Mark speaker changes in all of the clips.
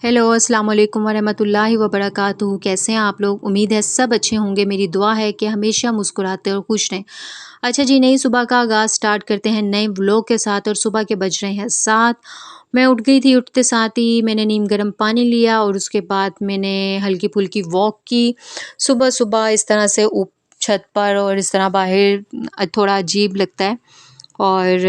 Speaker 1: Hello, अस्सलाम वालेकुम वरहमतुल्लाहि वबरकातुहू। कैसे हैं आप लोग? उम्मीद है सब अच्छे होंगे। मेरी दुआ है कि हमेशा मुस्कुराते और खुश रहें। अच्छा जी, नई सुबह का आगाज़ स्टार्ट करते हैं नए व्लॉग के साथ और सुबह के बज रहे हैं 7। मैं उठ गई थी, उठते साथ ही मैंने नीम गर्म पानी लिया और उसके बाद मैंने हल्की-फुल्की वॉक की। सुबह-सुबह इस तरह से छत पर और इस तरह बाहर थोड़ा अजीब लगता है। और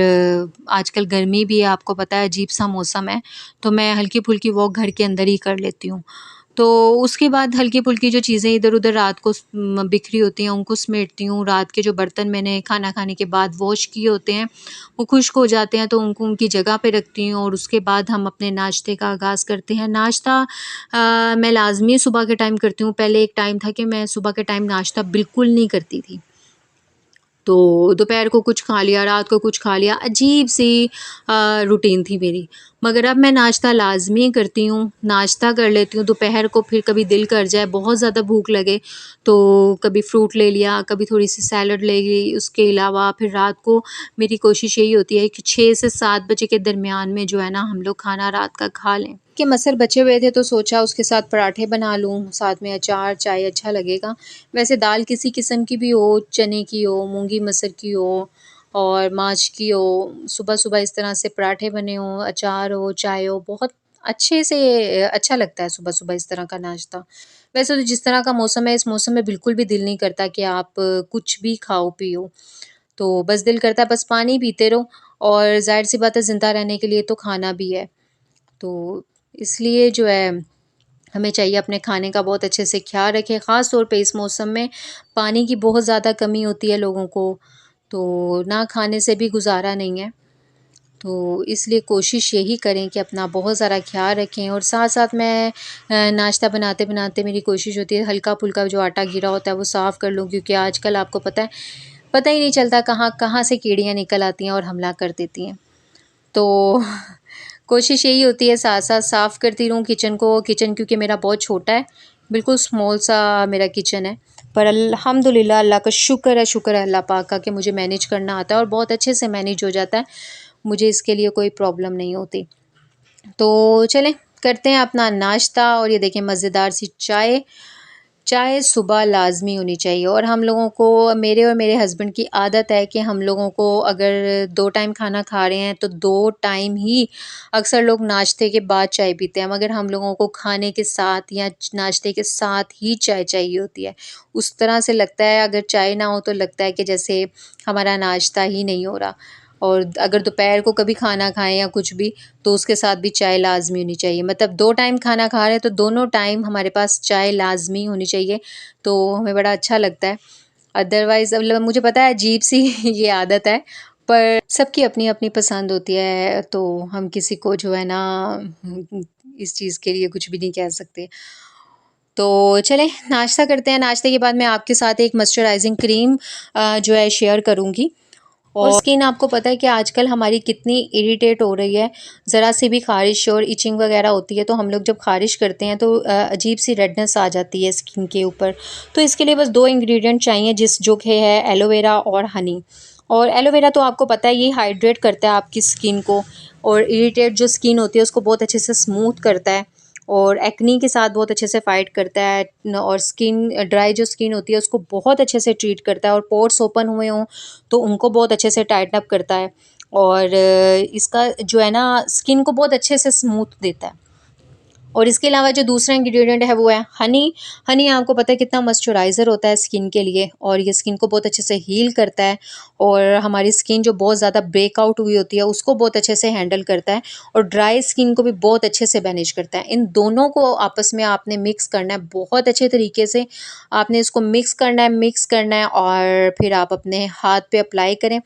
Speaker 1: आजकल गर्मी भी है, आपको पता है अजीब-सा मौसम है, तो मैं हल्की-फुल्की वॉक घर के अंदर ही कर लेती हूँ। तो उसके बाद हल्की-फुल्की जो चीज़ें इधर-उधर रात को बिखरी होती हैं, उनको समेटती हूँ। रात के जो बर्तन मैंने खाना खाने के बाद वॉश किए होते हैं, वो खुश्क हो जाते हैं, तो उनको उनकी जगह पे रखती हूँ और उसके बाद हम अपने नाश्ते का आगाज़ करते हैं। नाश्ता मैं लाज़मी सुबह के टाइम करती हूँ। पहले एक टाइम था कि मैं सुबह के टाइम नाश्ता बिल्कुल नहीं करती थी। तो दोपहर को कुछ खा लिया, रात को कुछ खा लिया, अजीब-सी रूटीन थी मेरी। मगर अब मैं नाश्ता लाज़मी करती हूँ, नाश्ता कर लेती हूँ। दोपहर को फिर कभी दिल कर जाए, बहुत ज़्यादा भूख लगे, तो कभी फ्रूट ले लिया, कभी थोड़ी-सी सैलड ले ली। उसके अलावा फिर रात को मेरी कोशिश यही होती है कि 6 से 7 बजे के दरमियान में जो है ना, हम लोग खाना रात का खा लें। कि मसर बचे हुए थे तो सोचा उसके साथ पराठे बना लूँ, साथ में अचार, चाय अच्छा लगेगा। वैसे दाल किसी किस्म की भी हो, चने की हो, मूंगी मसर की हो और माश की हो, सुबह-सुबह इस तरह से पराठे बने हों, अचार हो, चाय हो, बहुत अच्छे से अच्छा लगता है सुबह-सुबह इस तरह का नाश्ता। वैसे तो जिस तरह का मौसम है, इस मौसम में बिल्कुल भी दिल नहीं करता कि आप कुछ भी खाओ-पियो। तो बस दिल करता है बस पानी पीते रहो और ज़ाहिर-सी बात है ज़िंदा रहने के लिए तो खाना भी है। तो इसलिए जो है हमें चाहिए अपने खाने का बहुत अच्छे से ख़्याल रखें, ख़ास तौर पे इस मौसम में पानी की बहुत ज़्यादा कमी होती है लोगों को, तो ना खाने से भी गुज़ारा नहीं है। तो इसलिए कोशिश यही करें कि अपना बहुत ज़्यादा ख़्याल रखें और साथ-साथ मैं नाश्ता बनाते-बनाते मेरी कोशिश होती है हल्का-फुल्का जो आटा गिरा होता है वो साफ़ कर लूँ, क्योंकि आजकल आपको पता है, पता ही नहीं चलता कहाँ-कहाँ से कीड़ियाँ निकल आती हैं और हमला कर देती हैं। तो कोशिश यही होती है साथ-साथ साफ़ करती रहूँ किचन को। किचन क्योंकि मेरा बहुत छोटा है, बिल्कुल स्मॉल सा मेरा किचन है। पर अल्हम्दुलिल्लाह, अल्लाह का शुक्र है अल्लाह पाक का कि मुझे मैनेज करना आता है और बहुत अच्छे से मैनेज हो जाता है। मुझे इसके लिए कोई प्रॉब्लम नहीं होती। तो चलें करते हैं अपना नाश्ता और ये देखें मज़ेदार सी चाय। चाय सुबह लाज़मी होनी चाहिए और हम लोगों को, मेरे और मेरे हस्बैंड की आदत है कि हम लोगों को अगर 2 टाइम खाना खा रहे हैं तो 2 टाइम ही अक्सर लोग नाश्ते के बाद चाय पीते हैं, मगर हम लोगों को खाने के साथ या नाश्ते के साथ ही चाय चाहिए होती है। उस तरह से लगता है अगर चाय ना हो तो लगता है कि जैसे हमारा नाश्ता ही नहीं हो रहा। और अगर दोपहर को कभी खाना खाएँ या कुछ भी, तो उसके साथ भी चाय लाज़मी होनी चाहिए। मतलब 2 टाइम खाना खा रहे हैं तो दोनों टाइम हमारे पास चाय लाज़मी होनी चाहिए, तो हमें बड़ा अच्छा लगता है। अदरवाइज़ मतलब मुझे पता है अजीब-सी ये आदत है, पर सबकी अपनी-अपनी पसंद होती है, तो हम किसी को जो है ना इस चीज़ के लिए कुछ भी नहीं कह सकते। तो चलें नाश्ता करते हैं, नाश्ते के बाद मैं आपके साथ एक मॉइस्चराइज़िंग क्रीम जो है शेयर करूँगी। और स्किन आपको पता है कि आजकल हमारी कितनी इरिटेट हो रही है, ज़रा सी भी ख़ारिश और इचिंग वग़ैरह होती है, तो हम लोग जब ख़ारिश करते हैं तो अजीब सी रेडनेस आ जाती है स्किन के ऊपर। तो इसके लिए बस 2 इंग्रेडिएंट चाहिए, जो कि है एलोवेरा और हनी। और एलोवेरा तो आपको पता है ये हाइड्रेट करता है आपकी स्किन को और इरिटेट जो स्किन होती है उसको बहुत अच्छे से स्मूथ करता है और एक्नी के साथ बहुत अच्छे से फ़ाइट करता है और स्किन ड्राई जो स्किन होती है उसको बहुत अच्छे से ट्रीट करता है और पोर्स ओपन हुए हों तो उनको बहुत अच्छे से टाइटन अप करता है और इसका जो है ना स्किन को बहुत अच्छे से स्मूथ देता है। और इसके अलावा जो दूसरा इंग्रेडिएंट है वो है हनी। हनी आपको पता है कितना मॉइस्चराइज़र होता है स्किन के लिए और ये स्किन को बहुत अच्छे से हील करता है और हमारी स्किन जो बहुत ज़्यादा ब्रेकआउट हुई होती है उसको बहुत अच्छे से हैंडल करता है और ड्राई स्किन को भी बहुत अच्छे से मैनेज करता है। इन दोनों को आपस में आपने मिक्स करना है बहुत अच्छे तरीके से। आपने इसको मिक्स करना है और फिर आप अपने हाथ पे अप्लाई करें।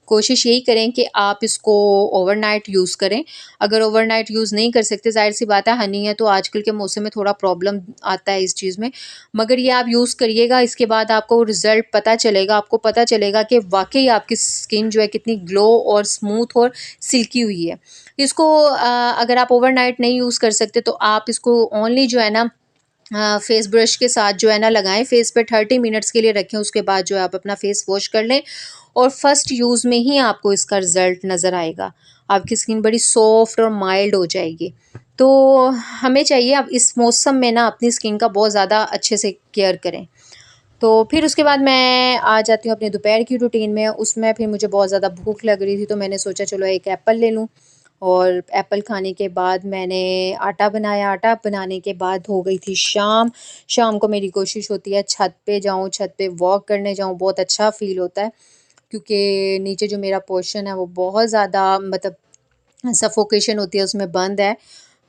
Speaker 1: कोशिश यही करें कि आप इसको ओवरनाइट यूज़ करें। अगर ओवरनाइट यूज़ नहीं कर सकते, ज़ाहिर-सी बात है हनी है तो आजकल के मौसम में थोड़ा प्रॉब्लम आता है इस चीज़ में। मगर ये आप यूज़ करिएगा, इसके बाद आपको रिज़ल्ट पता चलेगा। आपको पता चलेगा कि वाक़ई आपकी स्किन जो है कितनी ग्लो और स्मूथ और सिल्की हुई है। इसको अगर आप ओवरनाइट नहीं यूज़ कर सकते तो आप इसको ओनली जो है ना फेस ब्रश के साथ जो है ना लगाएं, फेस पे 30 मिनट्स के लिए रखें, उसके बाद जो है आप अपना फेस वॉश कर लें और फर्स्ट यूज़ में ही आपको इसका रिज़ल्ट नज़र आएगा। आपकी स्किन बड़ी सॉफ्ट और माइल्ड हो जाएगी। तो हमें चाहिए अब इस मौसम में ना अपनी स्किन का बहुत ज़्यादा अच्छे से केयर करें। तो फिर उसके बाद मैं आ जाती हूँ अपने दोपहर की रूटीन में। उसमें फिर मुझे बहुत ज़्यादा भूख लग रही थी, तो मैंने सोचा चलो एक एप्पल ले लूँ। और एप्पल खाने के बाद मैंने आटा बनाया। आटा बनाने के बाद हो गई थी शाम। शाम को मेरी कोशिश होती है छत पे जाऊँ, छत पे वॉक करने जाऊँ, बहुत अच्छा फ़ील होता है। क्योंकि नीचे जो मेरा पोर्शन है वो बहुत ज़्यादा मतलब सफोकेशन होती है, उसमें बंद है।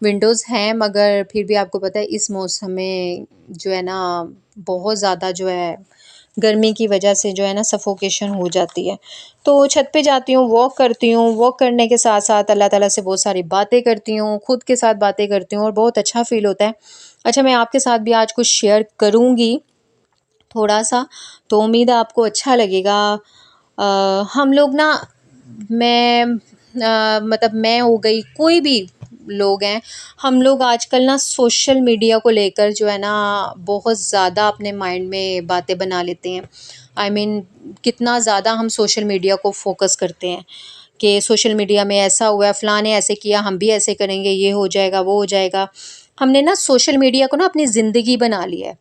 Speaker 1: विंडोज़ हैं मगर फिर भी आपको पता है इस मौसम में जो है ना बहुत ज़्यादा जो है गर्मी की वजह से जो है ना सफोकेशन हो जाती है। तो छत पे जाती हूँ, वॉक करती हूँ, वॉक करने के साथ-साथ अल्लाह ताला से बहुत सारी बातें करती हूँ, खुद के साथ बातें करती हूँ और बहुत अच्छा फ़ील होता है। अच्छा, मैं आपके साथ भी आज कुछ शेयर करूँगी थोड़ा-सा, तो उम्मीद है आपको अच्छा लगेगा। हम लोग ना मैं मतलब मैं हो गई, कोई भी लोग हैं, हम लोग आजकल ना सोशल मीडिया को लेकर जो है ना बहुत ज़्यादा अपने माइंड में बातें बना लेते हैं। आई मीन कितना ज़्यादा हम सोशल मीडिया को फ़ोकस करते हैं कि सोशल मीडिया में ऐसा हुआ है, फ़लाँ ने ऐसे किया, हम भी ऐसे करेंगे, ये हो जाएगा, वो हो जाएगा। हमने ना सोशल मीडिया को ना अपनी ज़िंदगी बना लिया है।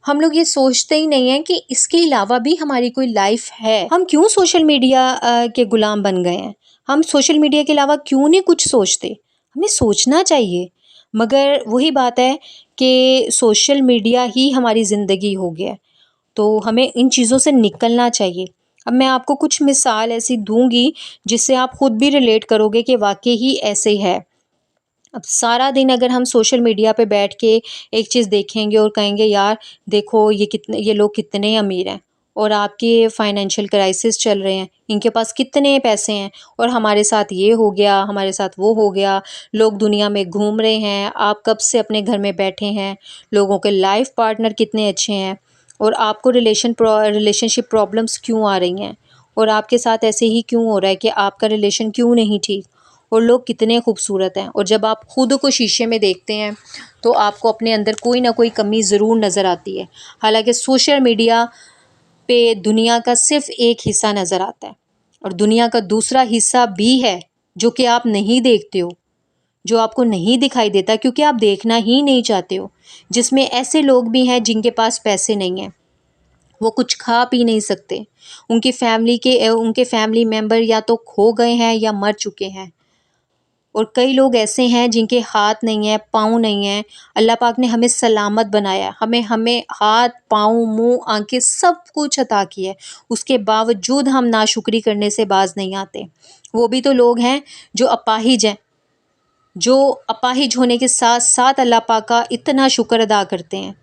Speaker 1: हम लोग ये सोचते ही नहीं हैं कि इसके अलावा भी हमारी कोई लाइफ है। हम क्यों सोशल मीडिया के गुलाम बन गए हैं? हम सोशल मीडिया के अलावा क्यों नहीं कुछ सोचते? हमें सोचना चाहिए। मगर वही बात है कि सोशल मीडिया ही हमारी ज़िंदगी हो गया है, तो हमें इन चीज़ों से निकलना चाहिए। अब मैं आपको कुछ मिसाल ऐसी दूँगी जिससे आप खुद भी रिलेट करोगे कि वाक़ई ही ऐसे ही है। अब सारा दिन अगर हम सोशल मीडिया पे बैठ के एक चीज़ देखेंगे और कहेंगे यार देखो ये लोग कितने अमीर हैं और आपके फाइनेंशियल क्राइसिस चल रहे हैं, इनके पास कितने पैसे हैं और हमारे साथ ये हो गया, हमारे साथ वो हो गया, लोग दुनिया में घूम रहे हैं, आप कब से अपने घर में बैठे हैं, लोगों के लाइफ पार्टनर कितने अच्छे हैं और आपको रिलेशनशिप प्रॉब्लम्स क्यों आ रही हैं और आपके साथ ऐसे ही क्यों हो रहा है कि आपका रिलेशन क्यों नहीं ठीक और लोग कितने खूबसूरत हैं। और जब आप खुद को शीशे में देखते हैं तो आपको अपने अंदर कोई ना कोई कमी ज़रूर नज़र आती है। हालांकि सोशल मीडिया पे दुनिया का सिर्फ एक हिस्सा नज़र आता है और दुनिया का दूसरा हिस्सा भी है जो कि आप नहीं देखते हो, जो आपको नहीं दिखाई देता क्योंकि आप देखना ही नहीं चाहते हो, जिसमें ऐसे लोग भी हैं जिनके पास पैसे नहीं हैं, वो कुछ खा पी नहीं सकते, उनके फैमिली मेंबर या तो खो गए हैं या मर चुके हैं और कई लोग ऐसे हैं जिनके हाथ नहीं है, पाँव नहीं है। अल्लाह पाक ने हमें सलामत बनाया, हमें हमें हाथ, पाँव, मुँह, आँखें सब कुछ अता किया है। उसके बावजूद हम नाशुक्री करने से बाज़ नहीं आते। वो भी तो लोग हैं जो अपाहिज हैं, जो अपाहिज होने के साथ-साथ अल्लाह पाक का इतना शुक्र अदा करते हैं।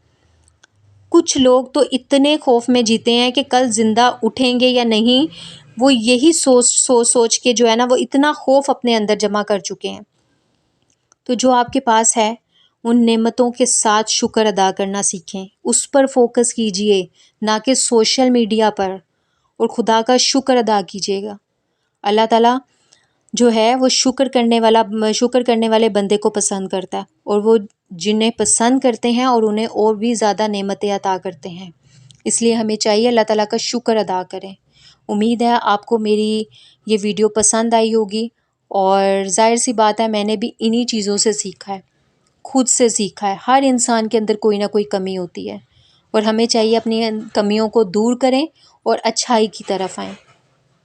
Speaker 1: कुछ लोग तो इतने खौफ में जीते हैं कि कल ज़िंदा उठेंगे या नहीं, वो यही सोच के जो है ना वो इतना खौफ अपने अंदर जमा कर चुके हैं। तो जो आपके पास है उन नेमतों के साथ शुक्र अदा करना सीखें, उस पर फोकस कीजिए, ना कि सोशल मीडिया पर, और खुदा का शुक्र अदा कीजिएगा। अल्लाह ताला जो है वो शुक्र करने वाले बंदे को पसंद करता है और वो जिन्हें पसंद करते हैं और उन्हें और भी ज़्यादा नेमतें अता करते हैं। इसलिए हमें चाहिए अल्लाह ताला का शुक्र अदा करें। उम्मीद है आपको मेरी ये वीडियो पसंद आई होगी और ज़ाहिर सी बात है मैंने भी इन्हीं चीज़ों से सीखा है, खुद से सीखा है। हर इंसान के अंदर कोई ना कोई कमी होती है और हमें चाहिए अपनी कमियों को दूर करें और अच्छाई की तरफ आएँ।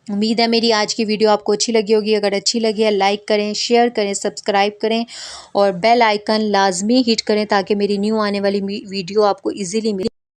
Speaker 1: उम्मीद है मेरी आज की वीडियो आपको अच्छी लगी होगी। अगर अच्छी लगी है लाइक करें, शेयर करें, सब्सक्राइब करें और बेल आइकन लाजमी हिट करें ताकि मेरी न्यू आने वाली वीडियो आपको इजीली मिले।